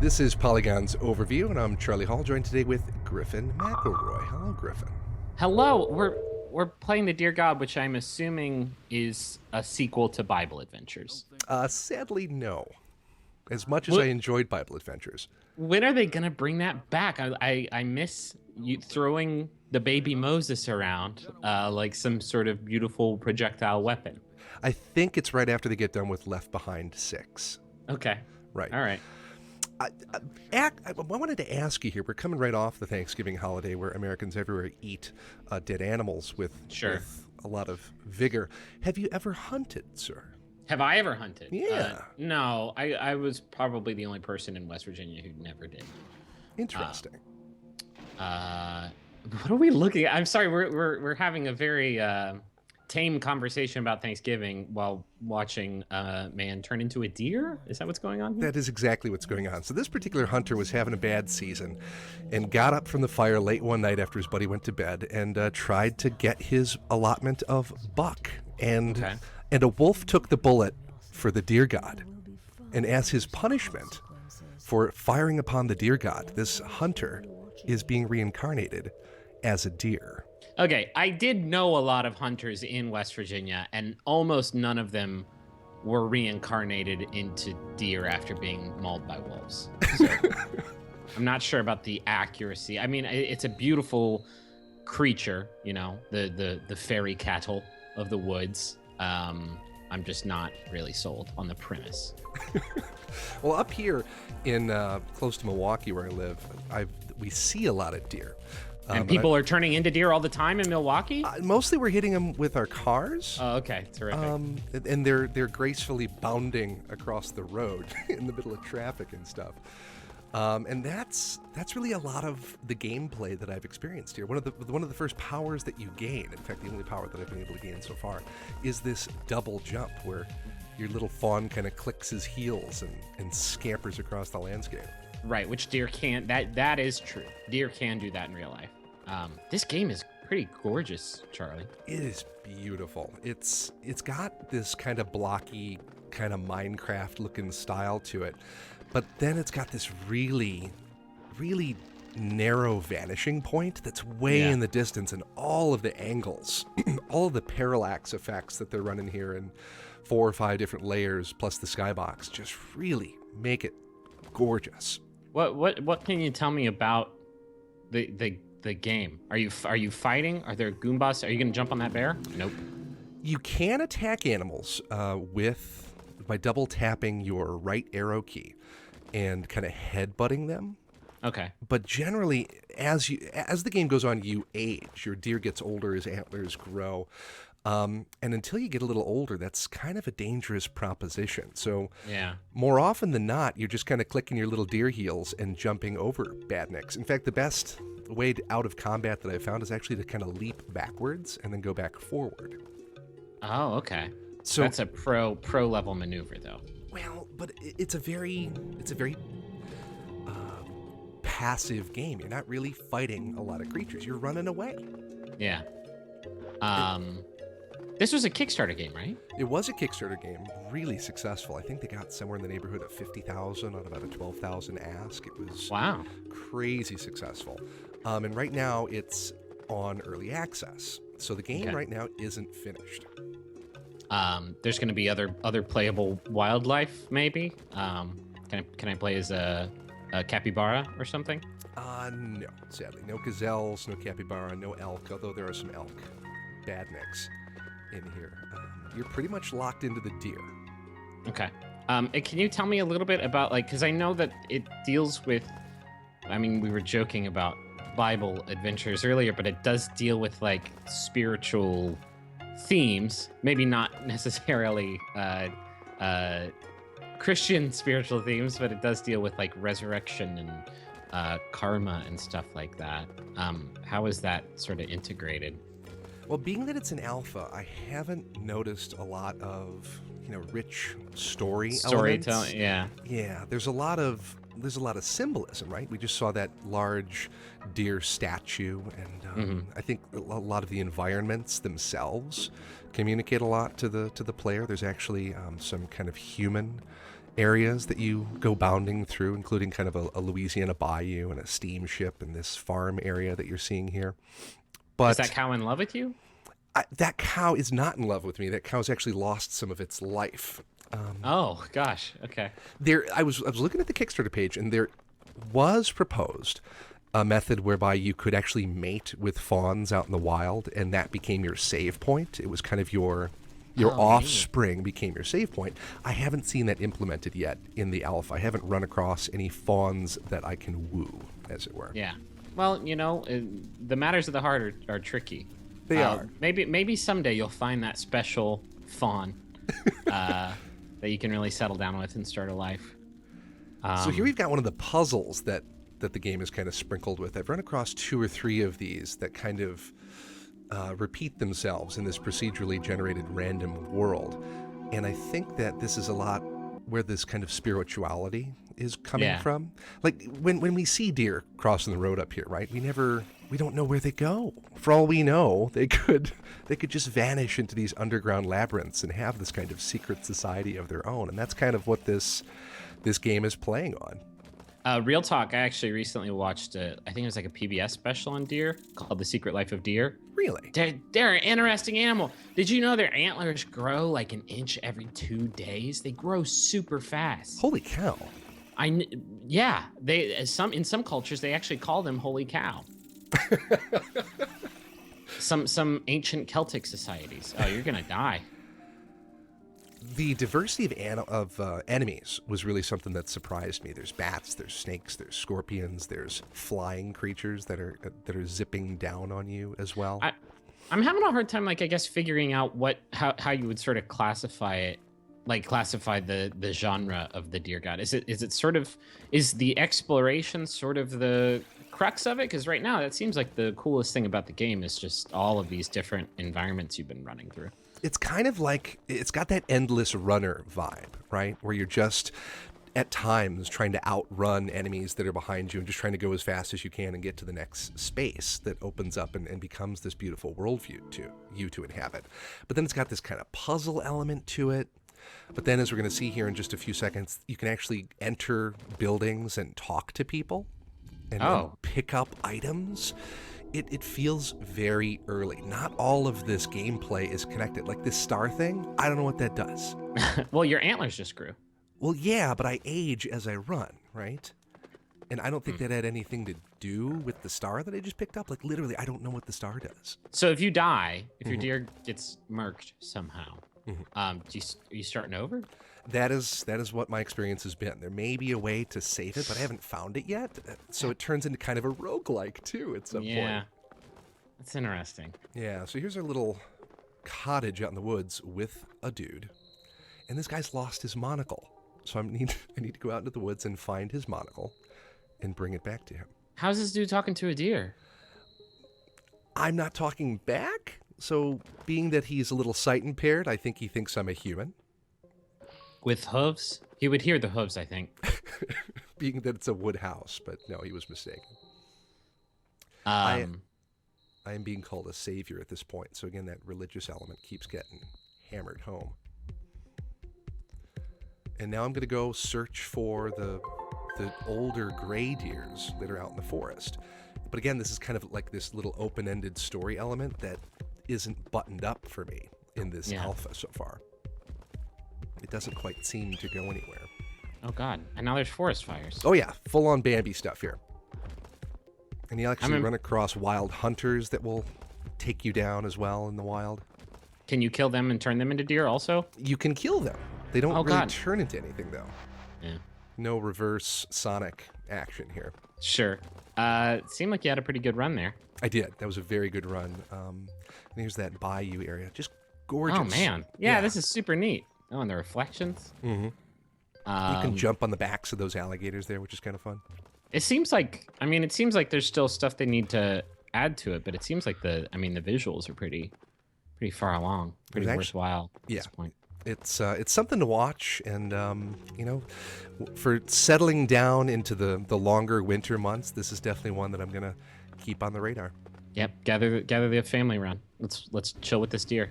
This is Polygon's Overview, and I'm Charlie Hall, joined today with Griffin McElroy. Hello, Griffin. Hello, we're playing the Dear God, which I'm assuming is a sequel to Bible Adventures. Sadly, no. As much as I What, enjoyed Bible Adventures. when are they gonna bring that back? I miss you throwing the baby Moses around like some sort of beautiful projectile weapon. I think it's right after they get done with Left Behind 6. Okay, Right. all right. I wanted to ask you here. We're coming right off the Thanksgiving holiday where Americans everywhere eat dead animals with a lot of vigor. Have you ever hunted, sir? Have I ever hunted? Yeah. No, I was probably the only person in West Virginia who never did. Interesting. What are we looking at? I'm sorry, we're having a very tame conversation about Thanksgiving while watching a man turn into a deer. Is that what's going on here? That is exactly what's going on. So this particular hunter was having a bad season and got up from the fire late one night after his buddy went to bed and tried to get his allotment of buck. And a wolf took the bullet for the deer god. And as his punishment for firing upon the deer god, this hunter is being reincarnated as a deer. Okay, I did know a lot of hunters in West Virginia, and almost none of them were reincarnated into deer after being mauled by wolves. So I'm not sure about the accuracy. I mean, it's a beautiful creature, you know, the fairy cattle of the woods. I'm just not really sold on the premise. Well, up here in close to Milwaukee where I live, we see a lot of deer. And people are turning into deer all the time in Milwaukee? Mostly we're hitting them with our cars. Oh, okay. Terrific. And they're gracefully bounding across the road in the middle of traffic and stuff. And that's really a lot of the gameplay that I've experienced here. One of the first powers that you gain, in fact, the only power that I've been able to gain so far, is this double jump where your little fawn kind of clicks his heels and scampers across the landscape. Right, which deer can't. That is true. Deer can do that in real life. This game is pretty gorgeous, Charlie. It is beautiful. It's got this kind of blocky, kind of Minecraft-looking style to it, but then it's got this really, really narrow vanishing point that's way in the distance, and all of the angles, all of the parallax effects that they're running here in 4 or 5 different layers, plus the skybox, just really make it gorgeous. What can you tell me about the game? Are you fighting? Are there Goombas? Are you gonna jump on that bear? Nope. You can attack animals by double tapping your right arrow key and kind of headbutting them. Okay. But generally, as the game goes on, you age. Your deer gets older, his antlers grow. And until you get a little older, that's kind of a dangerous proposition. So more often than not, you're just kind of clicking your little deer heels and jumping over badniks. In fact, the best way out of combat that I found is actually to kind of leap backwards and then go back forward. Oh, okay. So that's a pro level maneuver, though. Well, but it's a very passive game. You're not really fighting a lot of creatures. You're running away. Yeah. This was a Kickstarter game, right? It was a Kickstarter game, really successful. I think they got somewhere in the neighborhood of 50,000 on about a 12,000 ask. It was crazy successful. And right now it's on early access. So the game right now isn't finished. There's going to be other playable wildlife, maybe. Can I play as a capybara or something? No, sadly, no gazelles, no capybara, no elk. Although there are some elk badniks in here. You're pretty much locked into the deer. Okay. And can you tell me a little bit about, like, because I know that it deals with, I mean, we were joking about Bible adventures earlier, but it does deal with, like, spiritual themes, maybe not necessarily Christian spiritual themes, but it does deal with, like, resurrection and karma and stuff like that. How is that sort of integrated? Well, being that it's an alpha, I haven't noticed a lot of, rich storytelling. Yeah. There's a lot of symbolism, right? We just saw that large deer statue, and I think a lot of the environments themselves communicate a lot to the player. There's actually some kind of human areas that you go bounding through, including kind of a Louisiana bayou and a steamship and this farm area that you're seeing here. But Is that cow in love with you? that cow is not in love with me. That cow's actually lost some of its life. Oh gosh. Okay. I was looking at the Kickstarter page, and there was proposed a method whereby you could actually mate with fawns out in the wild, and that became your save point. It was kind of your offspring became your save point. I haven't seen that implemented yet in the alpha. I haven't run across any fawns that I can woo, as it were. Yeah. Well, the matters of the heart are tricky. They are. Maybe someday you'll find that special fawn that you can really settle down with and start a life. So here we've got one of the puzzles that the game is kind of sprinkled with. I've run across 2 or 3 of these that kind of repeat themselves in this procedurally generated random world. And I think that this is a lot where this kind of spirituality is coming from. Like when we see deer crossing the road up here, right? We don't know where they go. For all we know, they could just vanish into these underground labyrinths and have this kind of secret society of their own. And that's kind of what this game is playing on. Real talk, I actually recently watched, I think it was like a PBS special on deer called The Secret Life of Deer. Really? They're an interesting animal. Did you know their antlers grow like an inch every 2 days? They grow super fast. Holy cow. Yeah, in some cultures, they actually call them holy cow. Some ancient Celtic societies. Oh, you're going to die. The diversity of enemies was really something that surprised me. There's bats, there's snakes, there's scorpions, there's flying creatures that are zipping down on you as well. I'm having a hard time, like, I guess, figuring out how you would sort of classify it, like classify the genre of the Deer God. Is the exploration sort of the crux of it? Because right now, that seems like the coolest thing about the game is just all of these different environments you've been running through. It's kind of like, it's got that endless runner vibe, right? Where you're just, at times, trying to outrun enemies that are behind you and just trying to go as fast as you can and get to the next space that opens up and becomes this beautiful worldview to inhabit. But then it's got this kind of puzzle element to it. But then, as we're going to see here in just a few seconds, you can actually enter buildings and talk to people and pick up items. It feels very early. Not all of this gameplay is connected. Like this star thing, I don't know what that does. Well, your antlers just grew. Well, yeah, but I age as I run, right? And I don't think that had anything to do with the star that I just picked up. Like literally, I don't know what the star does. So if you die, if your deer gets murked somehow, are you starting over? That is what my experience has been. There may be a way to save it, but I haven't found it yet. So it turns into kind of a roguelike, too, at some point. Yeah, that's interesting. Yeah, so here's our little cottage out in the woods with a dude. And this guy's lost his monocle. So I need to go out into the woods and find his monocle and bring it back to him. How's this dude talking to a deer? I'm not talking back. So being that he's a little sight impaired, I think he thinks I'm a human. With hooves? He would hear the hooves, I think. Being that it's a wood house, but no, he was mistaken. I am being called a savior at this point. So again, that religious element keeps getting hammered home. And now I'm going to go search for the older gray deers that are out in the forest. But again, this is kind of like this little open-ended story element that isn't buttoned up for me in this alpha so far. It doesn't quite seem to go anywhere. Oh, God. And now there's forest fires. Oh, yeah. Full-on Bambi stuff here. And you actually run across wild hunters that will take you down as well in the wild. Can you kill them and turn them into deer also? You can kill them. They don't really turn into anything, though. Yeah. No reverse Sonic action here. Sure. It seemed like you had a pretty good run there. I did. That was a very good run. And here's that bayou area. Just gorgeous. Oh, man. Yeah, this is super neat. Oh, and the reflections. Mm-hmm. You can jump on the backs of those alligators there, which is kind of fun. It seems like there's still stuff they need to add to it, but it seems like the visuals are pretty far along, pretty worthwhile at this point. It's something to watch, and for settling down into the longer winter months, this is definitely one that I'm gonna keep on the radar. Yep, gather the family around. Let's chill with this deer.